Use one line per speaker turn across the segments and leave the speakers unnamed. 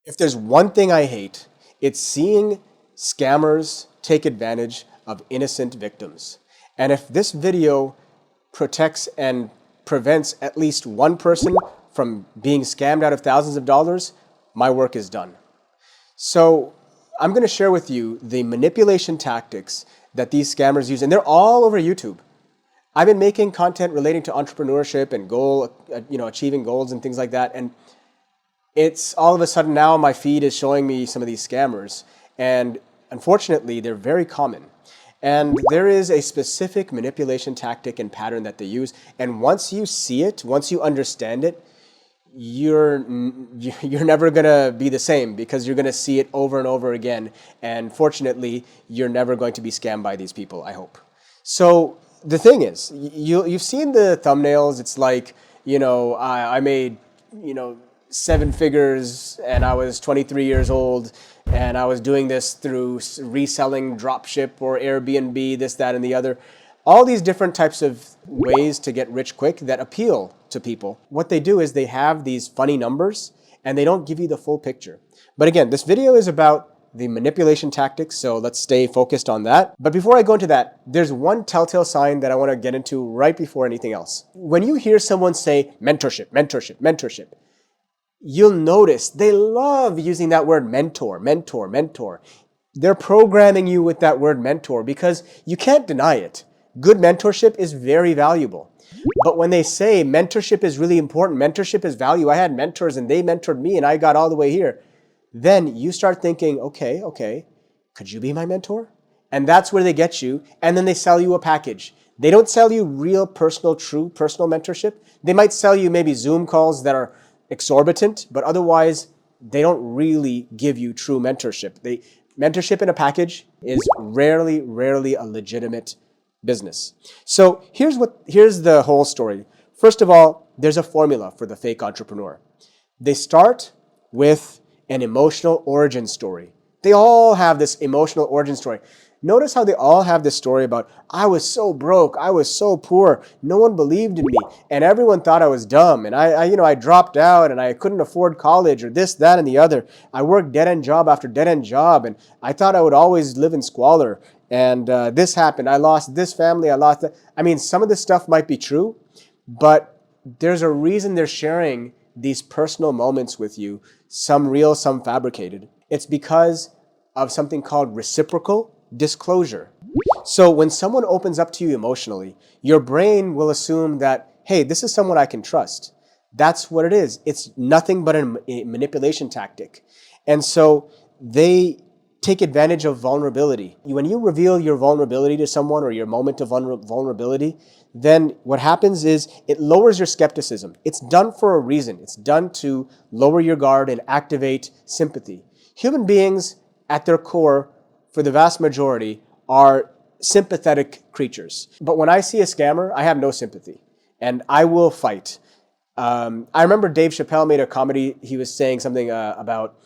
If there's one thing I hate, it's seeing scammers take advantage of innocent victims. And if this video protects and prevents at least one person from being scammed out of thousands of dollars, my work is done. So I'm going to share with you the manipulation tactics that these scammers use, and they're all over YouTube. I've been making content relating to entrepreneurship and achieving goals and things like that, and it's all of a sudden now my feed is showing me some of these scammers, and unfortunately they're very common. And there is a specific manipulation tactic and pattern that they use, and once you see it, once you understand it, you're never gonna be the same, because you're gonna see it over and over again, and fortunately you're never going to be scammed by these people, I hope. So the thing is, you've seen the thumbnails. It's like, I made 7 figures and I was 23 years old, and I was doing this through reselling dropship or Airbnb, this, that, and the other. All these different types of ways to get rich quick that appeal to people. What they do is they have these funny numbers and they don't give you the full picture. But again, this video is about the manipulation tactics, so let's stay focused on that. But before I go into that, there's one telltale sign that I want to get into right before anything else. When you hear someone say mentorship, mentorship, mentorship, you'll notice they love using that word mentor, mentor, mentor. They're programming you with that word mentor because you can't deny it. Good mentorship is very valuable. But when they say mentorship is really important, mentorship is value, I had mentors and they mentored me and I got all the way here, then you start thinking, okay, could you be my mentor? And that's where they get you, and then they sell you a package. They don't sell you real true personal mentorship. They might sell you maybe Zoom calls that are exorbitant, but otherwise they don't really give you true mentorship. Mentorship in a package is rarely a legitimate business. So here's the whole story. First of all, there's a formula for the fake entrepreneur. They start with an emotional origin story. They all have this emotional origin story. Notice how they all have this story about, I was so broke, I was so poor, no one believed in me, and everyone thought I was dumb, and I dropped out, and I couldn't afford college, or this, that, and the other. I worked dead-end job after dead-end job, and I thought I would always live in squalor, and this happened. I lost this family, I lost that. I mean, some of this stuff might be true, but there's a reason they're sharing these personal moments with you, some real, some fabricated. It's because of something called reciprocal disclosure. So when someone opens up to you emotionally, your brain will assume that, hey, this is someone I can trust. That's what it is. It's nothing but a manipulation tactic. And so they take advantage of vulnerability. When you reveal your vulnerability to someone, or your moment of vulnerability, then what happens is it lowers your skepticism. It's done for a reason. It's done to lower your guard and activate sympathy. Human beings, at their core, for the vast majority, are sympathetic creatures. But when I see a scammer, I have no sympathy, and I will fight. I remember Dave Chappelle made a comedy. He was saying something about,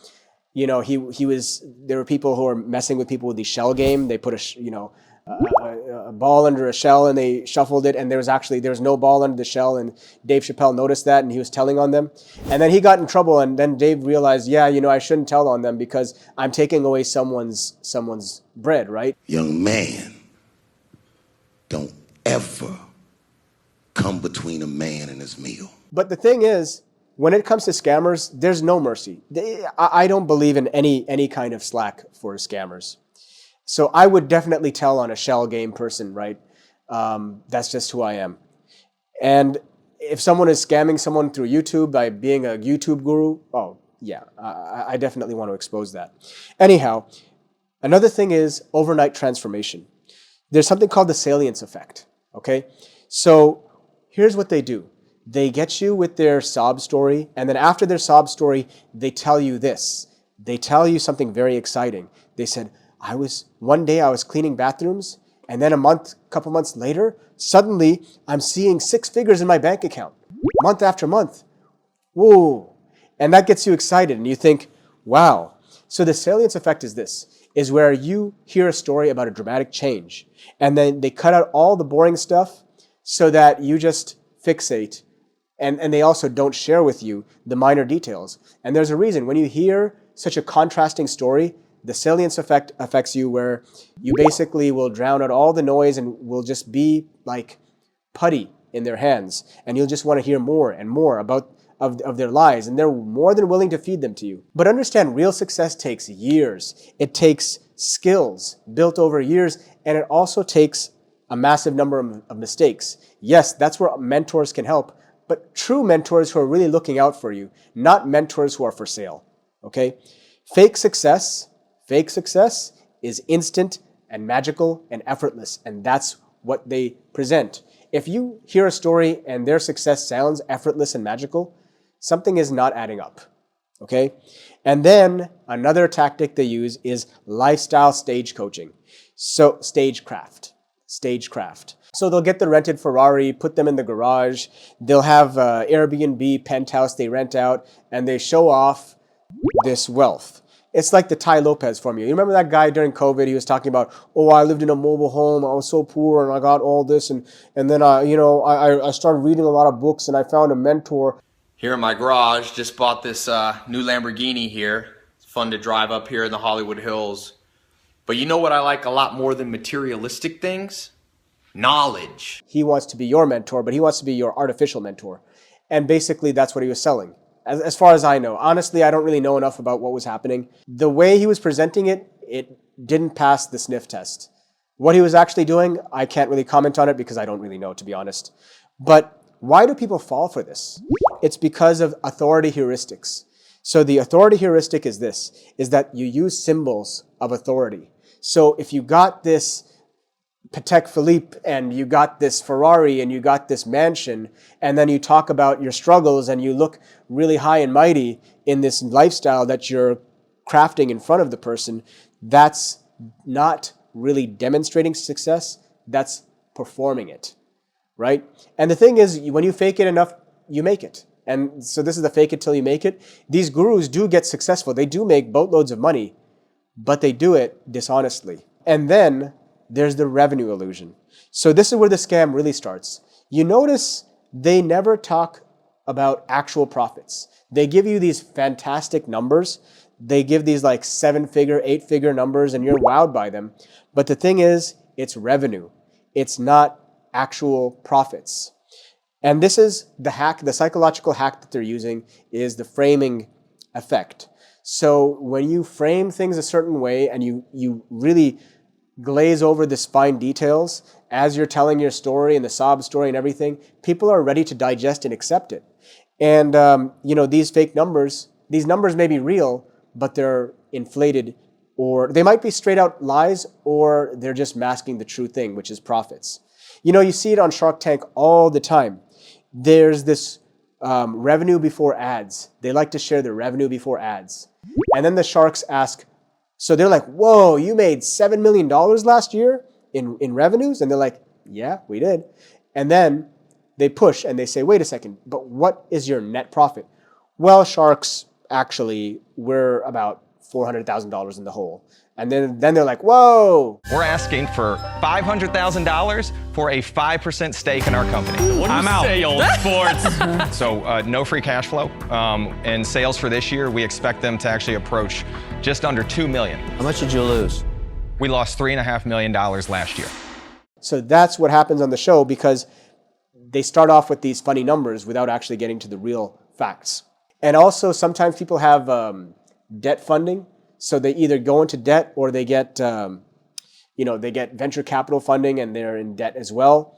there were people who were messing with people with the shell game. They put a ball under a shell and they shuffled it, and there was no ball under the shell, and Dave Chappelle noticed that and he was telling on them, and then he got in trouble, and then Dave realized, I shouldn't tell on them because I'm taking away someone's bread, right?
Young man, don't ever come between a man and his meal.
But the thing is, when it comes to scammers, there's no mercy. I don't believe in any kind of slack for scammers. So I would definitely tell on a shell game person, right? That's just who I am. And if someone is scamming someone through YouTube by being a YouTube guru, oh yeah, I definitely want to expose that. Anyhow, another thing is overnight transformation. There's something called the salience effect, okay? So here's what they do. They get you with their sob story, and then after their sob story, they tell you this. They tell you something very exciting. They said, one day I was cleaning bathrooms, and then couple months later, suddenly I'm seeing 6 figures in my bank account, month after month. Whoa. And that gets you excited, and you think, wow. So the salience effect is where you hear a story about a dramatic change, and then they cut out all the boring stuff so that you just fixate And they also don't share with you the minor details. And there's a reason. When you hear such a contrasting story, the salience effect affects you, where you basically will drown out all the noise and will just be like putty in their hands. And you'll just want to hear more and more about of their lives. And they're more than willing to feed them to you. But understand, real success takes years. It takes skills built over years. And it also takes a massive number of mistakes. Yes, that's where mentors can help. But true mentors who are really looking out for you, not mentors who are for sale. Okay? Fake success is instant and magical and effortless, and that's what they present. If you hear a story and their success sounds effortless and magical, something is not adding up, okay? And then another tactic they use is lifestyle stage coaching. So stagecraft. So they'll get the rented Ferrari, put them in the garage, they'll have Airbnb penthouse they rent out, and they show off this wealth. It's like the Tai Lopez formula. You remember that guy during COVID? He was talking about, oh, I lived in a mobile home. I was so poor and I got all this. And then, I started reading a lot of books and I found a mentor.
Here in my garage, just bought this new Lamborghini here. It's fun to drive up here in the Hollywood Hills. But you know what I like a lot more than materialistic things? Knowledge.
He wants to be your mentor, but he wants to be your artificial mentor. And basically that's what he was selling. As far as I know. Honestly, I don't really know enough about what was happening. The way he was presenting it, it didn't pass the sniff test. What he was actually doing, I can't really comment on it because I don't really know, to be honest. But why do people fall for this? It's because of authority heuristics. So the authority heuristic is this, is that you use symbols of authority. So if you got this Patek Philippe and you got this Ferrari and you got this mansion, and then you talk about your struggles and you look really high and mighty in this lifestyle that you're crafting in front of the person, that's not really demonstrating success, that's performing it, right? And the thing is, when you fake it enough, you make it. And so this is the fake it till you make it. These gurus do get successful. They do make boatloads of money, but they do it dishonestly. And then there's the revenue illusion. So this is where the scam really starts. You notice they never talk about actual profits. They give you these fantastic numbers. They give these like 7-figure, 8-figure numbers and you're wowed by them. But the thing is, it's revenue. It's not actual profits. And this is the hack, the psychological hack that they're using is the framing effect. So when you frame things a certain way and you really glaze over the fine details as you're telling your story and the sob story and everything, people are ready to digest and accept it. And, these fake numbers, these numbers may be real, but they're inflated, or they might be straight out lies, or they're just masking the true thing, which is profits. You see it on Shark Tank all the time. There's this revenue before ads. They like to share their revenue before ads. And then the sharks ask, so they're like, whoa, you made $7 million last year in revenues? And they're like, yeah, we did. And then they push and they say, wait a second, but what is your net profit? Well, sharks, actually, we're about $400,000 in the hole. And then they're like, whoa.
We're asking for $500,000 for a 5% stake in our company.
I'm out. Say, old sports.
So no free cash flow. And sales for this year, we expect them to actually approach just under $2 million.
How much did you lose?
We lost $3.5 million last year.
So that's what happens on the show, because they start off with these funny numbers without actually getting to the real facts. And also sometimes people have debt funding. So they either go into debt or they get, they get venture capital funding and they're in debt as well.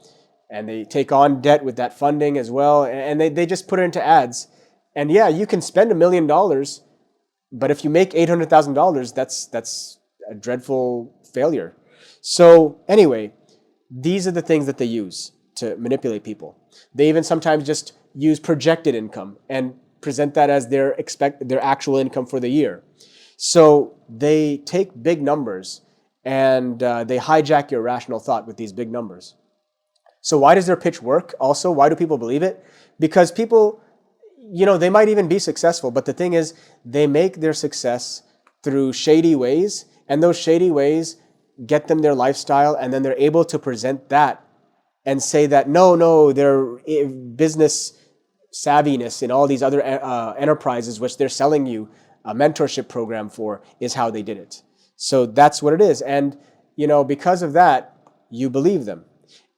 And they take on debt with that funding as well. And they just put it into ads. And yeah, you can spend $1 million, but if you make $800,000, that's a dreadful failure. So anyway, these are the things that they use to manipulate people. They even sometimes just use projected income and present that as their actual income for the year. So they take big numbers and they hijack your rational thought with these big numbers. So why does their pitch work? Also, why do people believe it? Because people, they might even be successful, but the thing is, they make their success through shady ways, and those shady ways get them their lifestyle, and then they're able to present that and say that, no, their business savviness in all these other enterprises, which they're selling you a mentorship program for, is how they did it. So that's what it is. And, because of that, you believe them.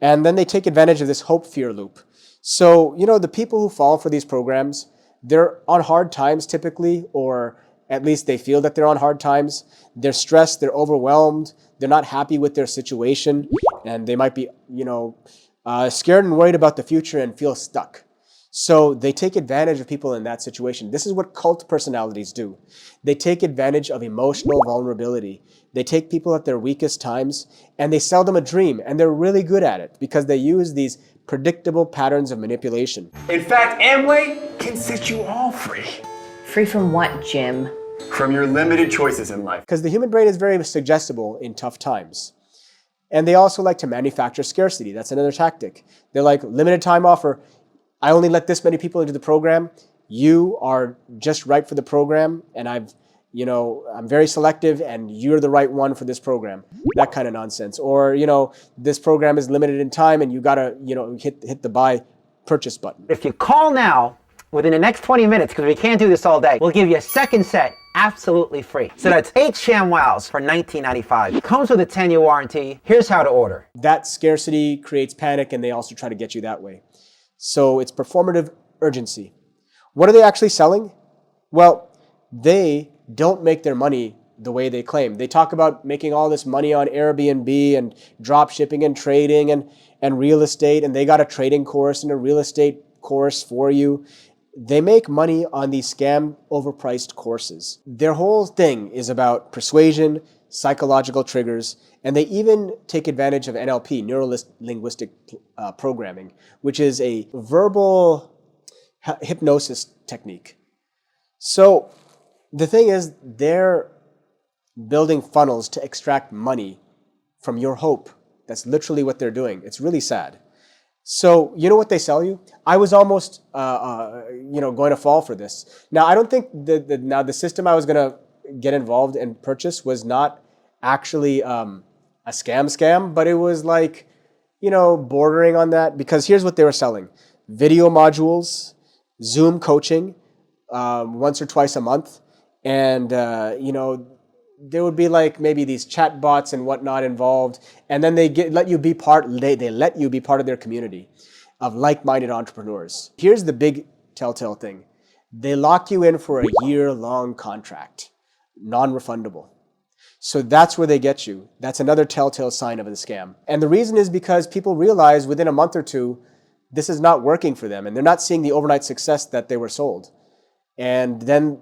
And then they take advantage of this hope-fear loop. So, the people who fall for these programs, they're on hard times typically, or at least they feel that they're on hard times. They're stressed, they're overwhelmed, they're not happy with their situation, and they might be, scared and worried about the future and feel stuck. So they take advantage of people in that situation. This is what cult personalities do. They take advantage of emotional vulnerability. They take people at their weakest times and they sell them a dream, and they're really good at it because they use these predictable patterns of manipulation.
In fact, Amway can set you all free.
Free from what, Jim?
From your limited choices in life.
Because the human brain is very suggestible in tough times. And they also like to manufacture scarcity. That's another tactic. They're like, limited time offer. I only let this many people into the program. You are just right for the program, and I'm very selective, and you're the right one for this program. That kind of nonsense. Or, this program is limited in time, and you gotta, hit the buy purchase button.
If you call now, within the next 20 minutes, because we can't do this all day, we'll give you a second set absolutely free. So that's 8 ShamWows for $19.95. Comes with a 10-year warranty. Here's how to order.
That scarcity creates panic, and they also try to get you that way. So it's performative urgency. What are they actually selling? Well, they don't make their money the way they claim. They talk about making all this money on Airbnb and drop shipping and trading and real estate, and they got a trading course and a real estate course for you. They make money on these scam overpriced courses. Their whole thing is about persuasion, psychological triggers, and they even take advantage of NLP, neuro-linguistic programming, which is a verbal hypnosis technique. So the thing is, they're building funnels to extract money from your hope. That's literally what they're doing. It's really sad. So you know what they sell you? I was almost, going to fall for this. Now, I don't think the system I was going to get involved and purchase was not actually a scam, but it was like, bordering on that, because here's what they were selling: video modules, Zoom coaching, once or twice a month, and there would be like maybe these chat bots and whatnot involved, and then they let you be part of their community of like-minded entrepreneurs. Here's the big telltale thing: they lock you in for a year-long contract, non-refundable. So that's where they get you. That's another telltale sign of a scam. And the reason is because people realize within a month or two, this is not working for them, and they're not seeing the overnight success that they were sold. And then,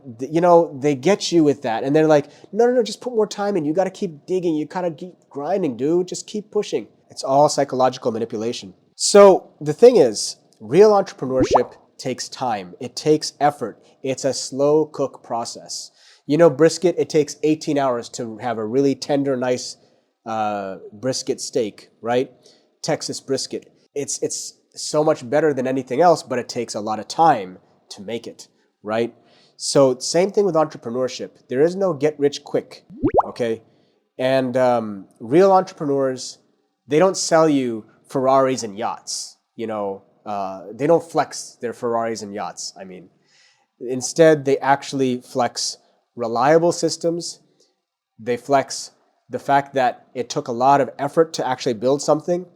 they get you with that. And they're like, no, just put more time in. You got to keep digging. You got to keep grinding, dude. Just keep pushing. It's all psychological manipulation. So the thing is, real entrepreneurship takes time. It takes effort. It's a slow cook process. Brisket, it takes 18 hours to have a really tender, nice brisket steak, right? Texas brisket. It's so much better than anything else, but it takes a lot of time to make it. Right? So same thing with entrepreneurship. There is no get rich quick, okay? And real entrepreneurs, they don't sell you Ferraris and yachts. They don't flex their Ferraris and yachts. Instead, they actually flex reliable systems. They flex the fact that it took a lot of effort to actually build something.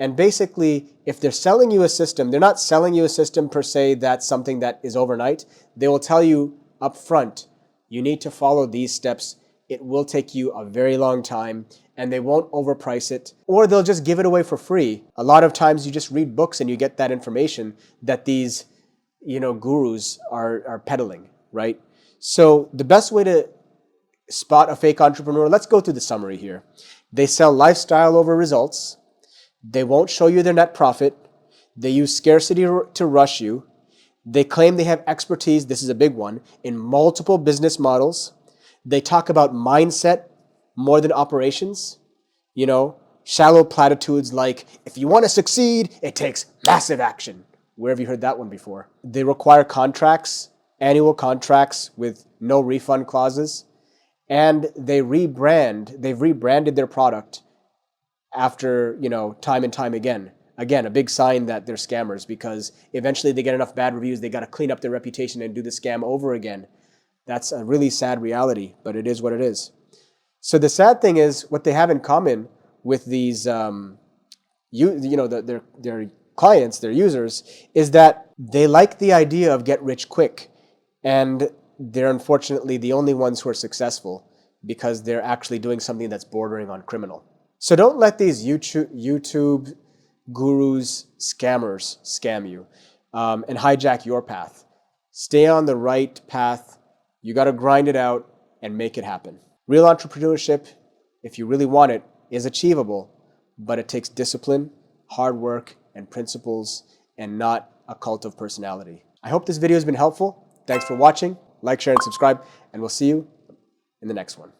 And basically, if they're selling you a system, they're not selling you a system per se that's something that is overnight. They will tell you up front, you need to follow these steps. It will take you a very long time, and they won't overprice it. Or they'll just give it away for free. A lot of times you just read books and you get that information that these, gurus are peddling, right? So the best way to spot a fake entrepreneur, let's go through the summary here. They sell lifestyle over results. They won't show you their net profit. They use scarcity to rush you. They claim they have expertise, this is a big one, in multiple business models. They talk about mindset more than operations. Shallow platitudes like, if you want to succeed, it takes massive action. Where have you heard that one before? They require contracts, annual contracts with no refund clauses. And they've rebranded their product after, time and time again. again, a big sign that they're scammers, because eventually they get enough bad reviews, they got to clean up their reputation and do the scam over again. That's a really sad reality, but it is what it is. So the sad thing is, what they have in common with these, their clients, their users, is that they like the idea of get rich quick, and they're unfortunately the only ones who are successful because they're actually doing something that's bordering on criminal. So don't let these YouTube gurus, scammers scam you and hijack your path. Stay on the right path. You got to grind it out and make it happen. Real entrepreneurship, if you really want it, is achievable, but it takes discipline, hard work, and principles, and not a cult of personality. I hope this video has been helpful. Thanks for watching. Like, share, and subscribe, and we'll see you in the next one.